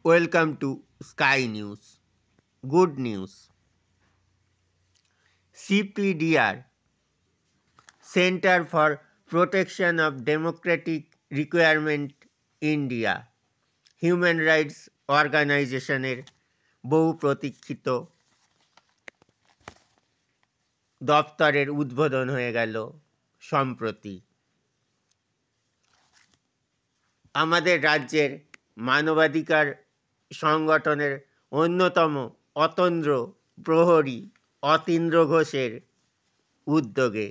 Welcome to Sky News. Good news. CPDR, Center for Protection of Democratic Requirement India, human rights অর্গানাইজেশনের বহু প্রতীক্ষিত দপ্তরের উদ্বোধন হয়ে গেল সম্প্রতি। আমাদের রাজ্যের মানবাধিকার সংগঠনের অন্যতম অতন্দ্র প্রহরী অতীন্দ্র ঘোষের উদ্যোগে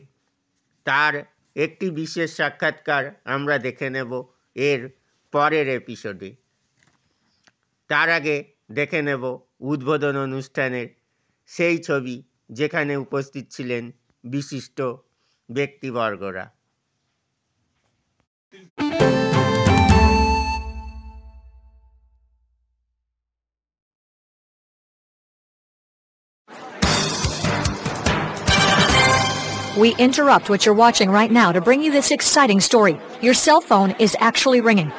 তার একটি বিশেষ সাক্ষাৎকার আমরা দেখে নেব এর পরের এপিসোডে। তার আগে দেখে নেব উদ্বোধন অনুষ্ঠানের সেই ছবি যেখানে উপস্থিত ছিলেন বিশিষ্ট ব্যক্তিবর্গরা। We interrupt what you're watching right now to bring you this exciting story. Your cell phone is actually ringing.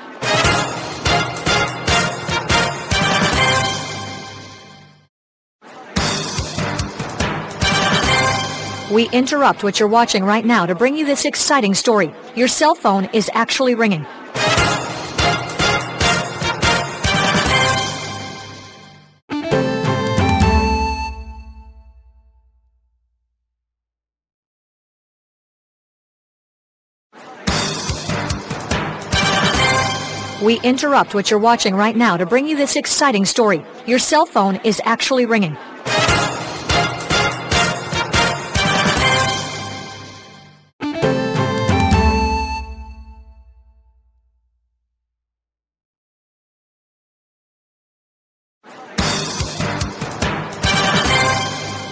We interrupt what you're watching right now to bring you this exciting story. Your cell phone is actually ringing. We interrupt what you're watching right now to bring you this exciting story. Your cell phone is actually ringing.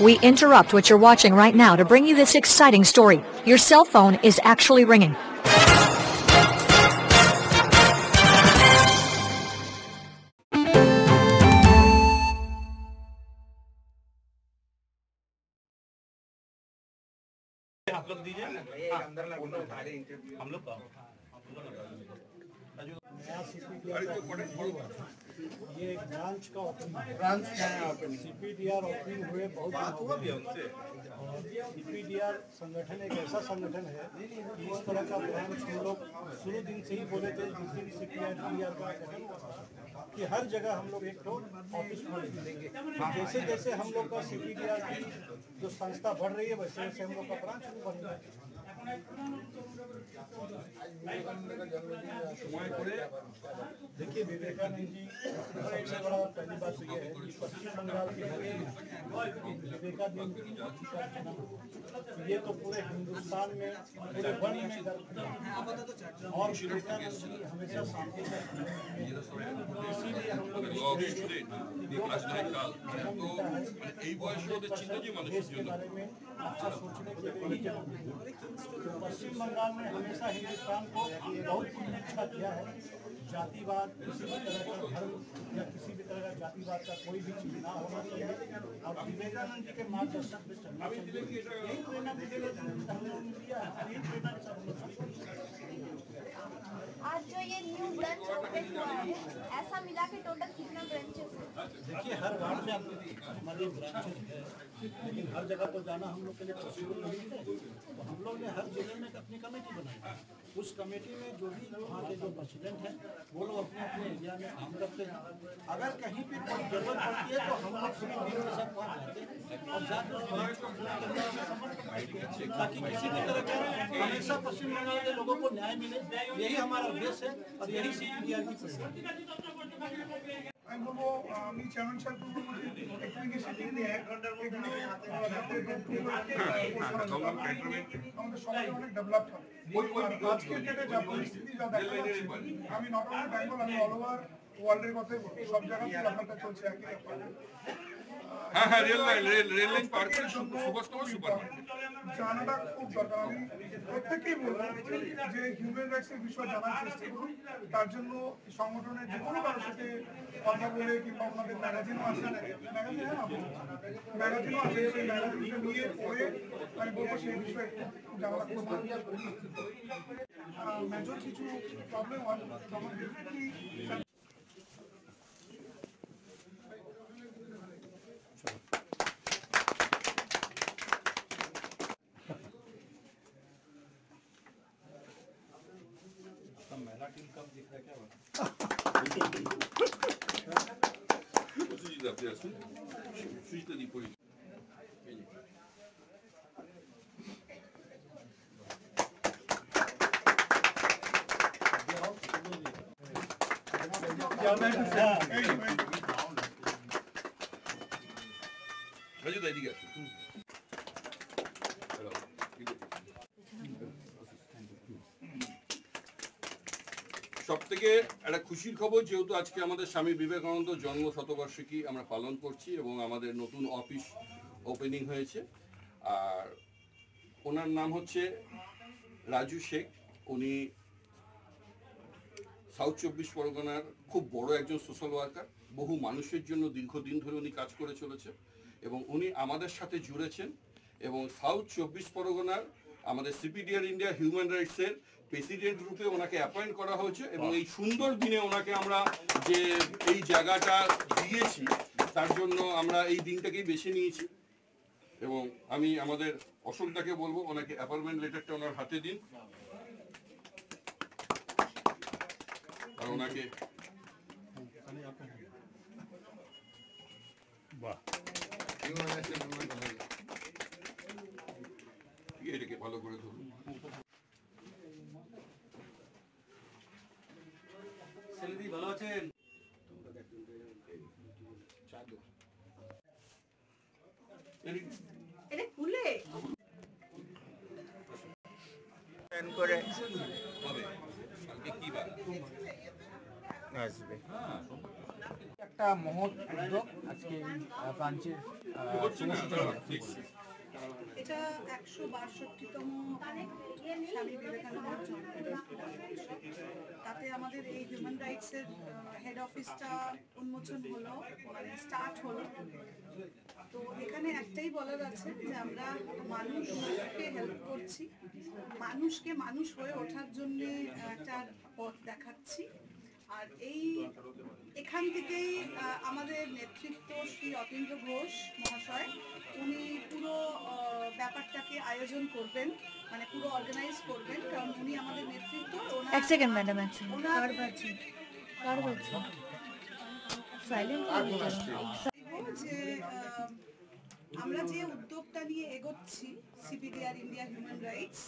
We interrupt what you're watching right now to bring you this exciting story. Your cell phone is actually ringing. आप लोग दीजिए हम लोग का ये एक branch का opening branch सीपीडीआर opening हुए बहुत बात हुआ भी उनसे। सीपीडीआर संगठन एक ऐसा संगठन है कि इस तरह का ब्रांच हम लोग शुरू दिन से ही बोले थे जिस दिन सीपीडीआर का गठन हुआ कि हर जगह हम लोग एक तो ऑफिस खोल देंगे। जैसे जैसे हम लोग का सीपीडीआर की जो संस्था बढ़ रही है वैसे वैसे हम लोग का ब्रांच भी बढ़ रहा है। देखिए विवेकानंद जी सबसे बड़ा पहली बात तो ये है कि पश्चिम बंगाल के विवेकानंद जी का जन्म ये तो पूरे हिंदुस्तान में पूरे वर्ल्ड में गर्व और विवेकानंद जी हमेशा शांति का इसीलिए हम लोग देश के बारे में अच्छा सोचने के लिए पश्चिम बंगाल में हमेशा हिंदुस्तान को बहुत अच्छा किया है। जातिवाद किसी भी तरह का धर्म या किसी भी तरह का जातिवाद का कोई भी चीज ना होना चाहिए और विवेकानंद जी के मार्गदर्शन में चलना चाहिए। यही प्रेरणा आज जो ये न्यू ब्रांच ओपन हुआ है ऐसा मिला के टोटल कितना ब्रांचेस है? देखिए हर वार्ड में हमारी ब्रांचेस है लेकिन हर जगह पर जाना हम लोग के लिए पॉसिबल नहीं है तो हम लोग ने हर जिले में अपनी कमेटी बनाई। उस कमेटी में जो भी वहाँ के जो प्रेसिडेंट हैं वो लोग अपने अपने एरिया में काम करते हैं। अगर कहीं भी कोई जरूरत पड़ती है तो हम लोग सभी टीम के साथ पहुँच जाते हैं और जाकर ताकि किसी भी तरह का हमेशा पश्चिम बंगाल के लोगों को न्याय मिले। यही हमारा उद्देश्य है और यही सीपीडीआर की प्रेरणा है। আমি বলবো আমি চেয়ারম্যান সাহেব এপ্লিকেশন দিয়ে আমাদের সমাজে অনেক ডেভেলপ হবে। আজকের ডেটে যা পরিস্থিতি যা দেখা যাচ্ছে আমি নট অনলি বেঙ্গল আমি অল ওভার ওয়ার্ল্ডের কথাই বলবো সব জায়গাতেই ব্যাপারটা চলছে একই ব্যাপার। হ্যাঁ রেল লাইন পার করে সুভাষতম সুপারমার্কেট জানাটা খুব দরকার। আমি প্রত্যেকেই বলবো যে হিউম্যান রাইটসের বিষয় জানার চেষ্টা করুন। তার জন্য সংগঠনের যে কোনো কারোর সাথে কথা বলে কিংবা ওনাদের ম্যাগাজিনও আছে সেই ম্যাগাজিনটা নিয়ে পড়ে আমি বলবো সেই বিষয়ে জানাটা খুব মেজর কিছু প্রবলেম হয় তখন ডেফিনেটলি সুজিত আপনি আসুন, সুজিতা দি পরিচয়। রাজুদা এদিকে আসুন। সব থেকে একটা খুশির খবর, যেহেতু আজকে আমাদের স্বামী বিবেকানন্দ জন্ম শতবার্ষিকী আমরা পালন করছি এবং আমাদের নতুন অফিস ওপেনিং হয়েছে। আর ওনার নাম হচ্ছে রাজু শেখ। উনি সাউথ 24 পরগনার খুব বড় একজন সোশ্যাল ওয়ার্কার। বহু মানুষের জন্য দীর্ঘদিন ধরে উনি কাজ করে চলেছে এবং উনি আমাদের সাথে জুড়েছেন এবং সাউথ 24 পরগনার আমাদের সিপিডিআর ইন্ডিয়া হিউম্যান রাইটসের প্রেসিডেন্ট রূপে ওনাকে অ্যাপয়েন্ট করা হয়েছে এবং এই সুন্দর দিনে ওনাকে আমরা যে এই জায়গাটা দিয়েছি তার জন্য আমরা এই দিনটাকেই বেছে নিয়েছি এবং আমি আমাদের অশোকদাকে বলবো ওনাকে অ্যাপয়েন্টমেন্ট লেটারটা ওনার হাতে দিন আর ওনাকে এটাকে ভালো করে ধরুন। ভালো আছেন? এটা খুলে করে হবে কালকে কি বার আসবে। একটা মহৎ উদ্যোগ আজকে ব্রাঞ্চের হচ্ছে না দেখছি। এটা 162তম স্বামী বিবেকানন্দের জন্মদিন। তাতে আমাদের এই হিউম্যান রাইটসের হেড অফিসটা উন্মোচন হলো, মানে স্টার্ট হলো। তো এখানে একটাই বলার আছে যে আমরা মানুষকে হেল্প করছি, মানুষকে মানুষ হয়ে ওঠার জন্য একটা পথ দেখাচ্ছি। আর এখান থেকেই আমাদের নেতৃত্ব শ্রী অতীন্দ্র ঘোষ মহাশয় উনি পুরো ব্যাপারটাকে আয়োজন করবেন, মানে পুরো অর্গানাইজ করবেন, কারণ উনি আমাদের নেতৃত্ব। এক সেকেন্ড ম্যাডাম, এক সেকেন্ড। যে আমরা যে উদ্যোগটা নিয়ে এগোচ্ছি, CPDR India human rights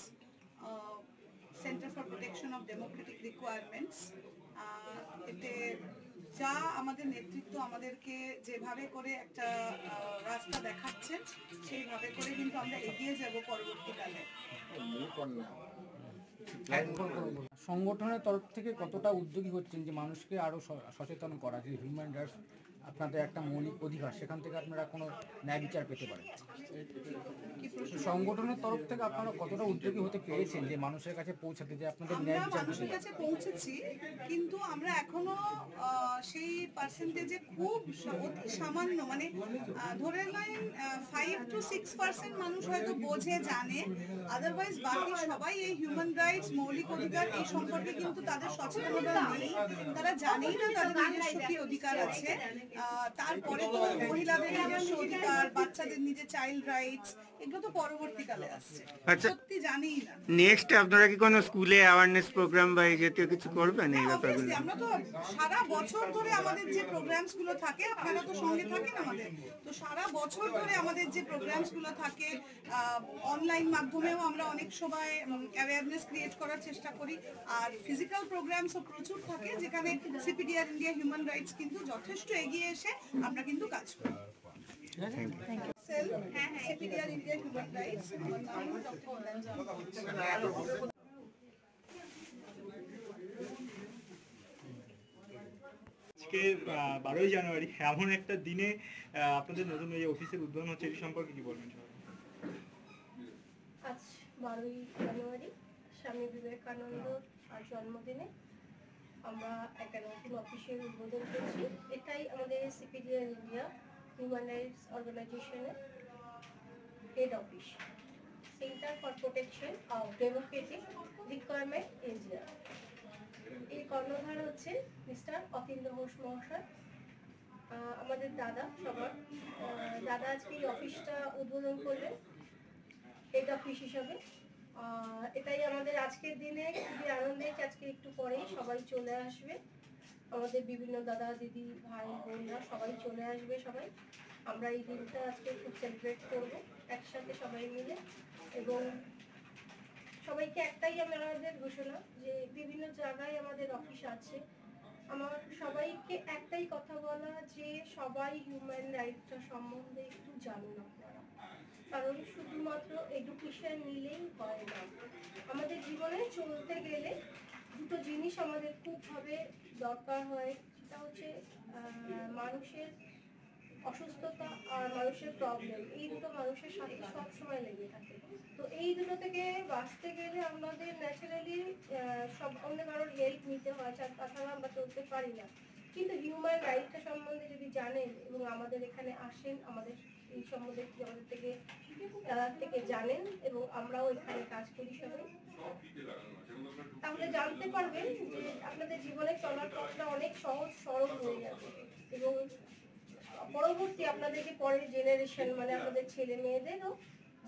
centre for protection of Democratic requirements, এতে যা আমাদের নেতৃত্ব আমাদেরকে যেভাবে করে একটা রাস্তা দেখাচ্ছেন সেইভাবে করে কিন্তু আমরা এগিয়ে যাব পরবর্তীকালে। সংগঠনের তরফ থেকে কতটা উদ্যোগী হচ্ছেন যে মানুষকে আরো সচেতন করা, যে হিউম্যান রাইটস আপনাদের একটা মৌলিক অধিকার, সেখান থেকে আপনারা কোনো ন্যায় বিচার পেতে পারেন? সংগঠনের তরফ থেকে আপনারা কতটা উদ্যোগী হতে পেরেছেন যে মানুষের কাছে পৌঁছাতে, যে আপনাদের ন্যায় আমরা বিচার মানুষের কাছে পৌঁছেছি, কিন্তু আমরা এখনো সেই পার্সেন্টেজে খুব অতি সামান্য, মানে ধরে নেন 5 to 6% মানুষ হয়তো বোঝে, জানে। আদারওয়াইজ বাকি সবাই এই হিউম্যান রাইটস, মৌলিক অধিকার এই সম্পর্কে কিন্তু তাদের সচেতনতা নেই, তারা জানেই না তাদের নিজস্ব কি অধিকার আছে। তারপরে তো মহিলাদের নিজস্ব অধিকার, বাচ্চাদের নিজের চাইল্ড রাইটস, এগুলো তো পরবর্তীকালে আসছে, সত্যি জানিই না। নেক্সট আপনারা কি কোনো স্কুলে অ্যাওয়ারনেস প্রোগ্রাম বা এই জাতীয় কিছু করবেন এই ব্যাপারগুলো? আমরা তো সারা বছর ধরে আমাদের যে প্রোগ্রামস গুলো থাকে, আপনারা তো সঙ্গে থাকেন আমাদের, তো সারা বছর ধরে আমাদের যে প্রোগ্রামস গুলো থাকে, অনলাইন মাধ্যমেও আমরা অনেক সময় অ্যাওয়ারনেস ক্রিয়েট করার চেষ্টা করি। আর ফিজিক্যাল প্রোগ্রামসও প্রচুর থাকে, যেখানে সিপিডিআর ইন্ডিয়া হিউম্যান রাইটস কিন্তু যথেষ্ট এগিয়ে এসে আমরা কিন্তু কাজ করি। সিপিডিআর ইন্ডিয়া হিউম্যান রাইটস, আজকে 12ই জানুয়ারি, এমন একটা দিনে আপনাদের নতুন এই অফিসের উদ্বোধন হচ্ছে, এই সম্পর্কে কি বলবেন? আজ 12ই জানুয়ারি স্বামী বিবেকানন্দ জন্মদিনে আমরা একটা নতুন অফিসের উদ্বোধন করছি। এটাই আমাদের সিপিডিআর ইন্ডিয়া হিউম্যান রাইটস অর্গানাইজেশনের head office, centre for protection of Democratic requirement India. এই কর্ণধার হচ্ছে মিস্টার অতীন্দ্র ঘোষ মহাশয়, আমাদের দাদা সবার। দাদা আজকে এই অফিসটা উদ্বোধন করবেন হেড অফিস হিসাবে। এটাই আমাদের আজকের দিনে খুবই আনন্দের যে আজকে একটু পরেই সবাই চলে আসবে, আমাদের বিভিন্ন দাদা দিদি ভাই বোনরা সবাই চলে আসবে। সবাই আমরা এই দিনটা আজকে খুব সেলিব্রেট করব একসাথে সবাই মিলে। এবং সবাইকে একটাই আমাদের ঘোষণা যে বিভিন্ন জায়গায় আমাদের অফিস আছে, আমার সবাইকে একটাই কথা বলা যে সবাই হিউম্যান রাইটসটা সম্বন্ধে একটু জানুন আপনারা, কারণ শুধুমাত্র এডুকেশন নিলেই হয় না। আমাদের জীবনে চলতে গেলে দুটো জিনিস আমাদের খুবভাবে দরকার হয়, সেটা হচ্ছে মানুষের অসুস্থতা আর মানুষের প্রবলেম, এই দুটো মানুষের সাথে সবসময় লেগে থাকে। তো এই দুটো থেকে বাঁচতে গেলে আমাদের ন্যাচারালি সব অন্য কারোর হেল্প নিতে হয়, তাছাড়া আমরা চলতে পারি না। কিন্তু হিউম্যান রাইটসটা সম্বন্ধে যদি জানেন এবং আমাদের এখানে আসেন, আমাদের এই সম্বন্ধে আমাদের থেকে জানেন এবং আমরাও এখানে কাজ করি সবাই, তাহলে জানতে পারবেন যে আপনাদের জীবনে চলার পথটা অনেক সহজ সরল হয়ে যাবে। এবং পরবর্তী আপনাদের যে পরের জেনারেশন মানে আপনাদের ছেলে মেয়েদেরও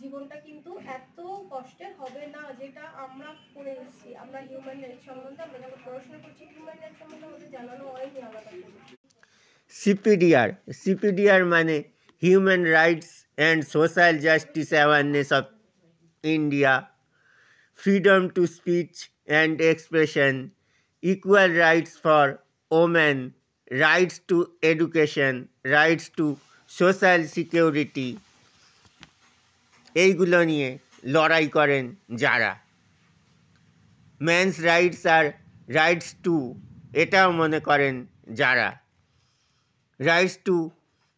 জীবনটা কিন্তু এত কষ্টের হবে না যেটা আমরা করে এসেছি। আমরা হিউম্যান রাইটস সম্বন্ধে আমরা যখন পড়াশোনা করছি হিউম্যান রাইটস সম্বন্ধে আমাদের জানানো হয়নি আলাদা করে। সিপিডিআর মানে human rights and social justice awareness of India, freedom to speech and expression, equal rights for women, rights to education, rights to social security, এইগুলো নিয়ে লড়াই করেন যারা। মেন্স রাইটস আর রাইটস টু, এটাও মনে করেন যারা। Rights to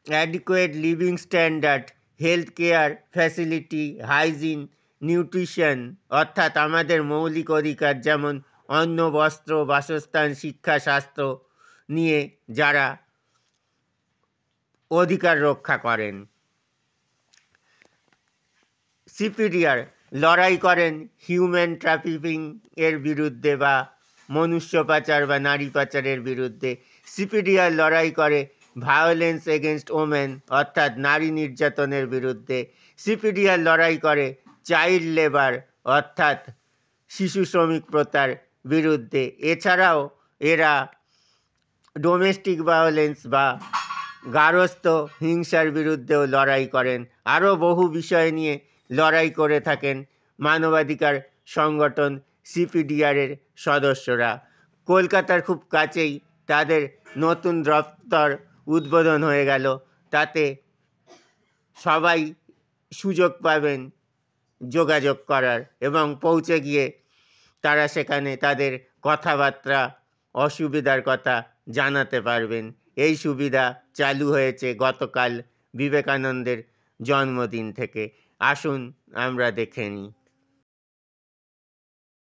adequate living standard, health care facility, hygiene, nutrition, অর্থাৎ আমাদের মৌলিক অধিকার যেমন অন্ন, বস্ত্র, বাসস্থান, শিক্ষা, স্বাস্থ্য নিয়ে যারা অধিকার রক্ষা করেন। সিপিডিআর লড়াই করেন হিউম্যান ট্রাফিকিং এর বিরুদ্ধে বা মনুষ্য পাচার বা নারী পাচারের বিরুদ্ধে। সিপিডিআর লড়াই করে ভায়োলেন্স এগেনস্ট ওমেন অর্থাৎ নারী নির্যাতনের বিরুদ্ধে। সিপিডিআর লড়াই করে চাইল্ড লেবার অর্থাৎ শিশু শ্রমিক প্রথার বিরুদ্ধে। এছাড়াও এরা ডোমেস্টিক ভায়োলেন্স বা গার্হস্থ্য হিংসার বিরুদ্ধেও লড়াই করেন। আরও বহু বিষয় নিয়ে লড়াই করে থাকেন মানবাধিকার সংগঠন সিপিডিআরের সদস্যরা। কলকাতার খুব কাছেই তাদের নতুন দপ্তর উদ্বোধন হয়ে গেল, তাতে সবাই সুযোগ পাবেন যোগাযোগ করার এবং পৌঁছে গিয়ে তারা সেখানে তাদের কথাবার্তা অসুবিধার কথা জানাতে পারবেন। এই সুবিধা চালু হয়েছে গতকাল বিবেকানন্দের জন্মদিন থেকে। আসুন আমরা দেখে নিই।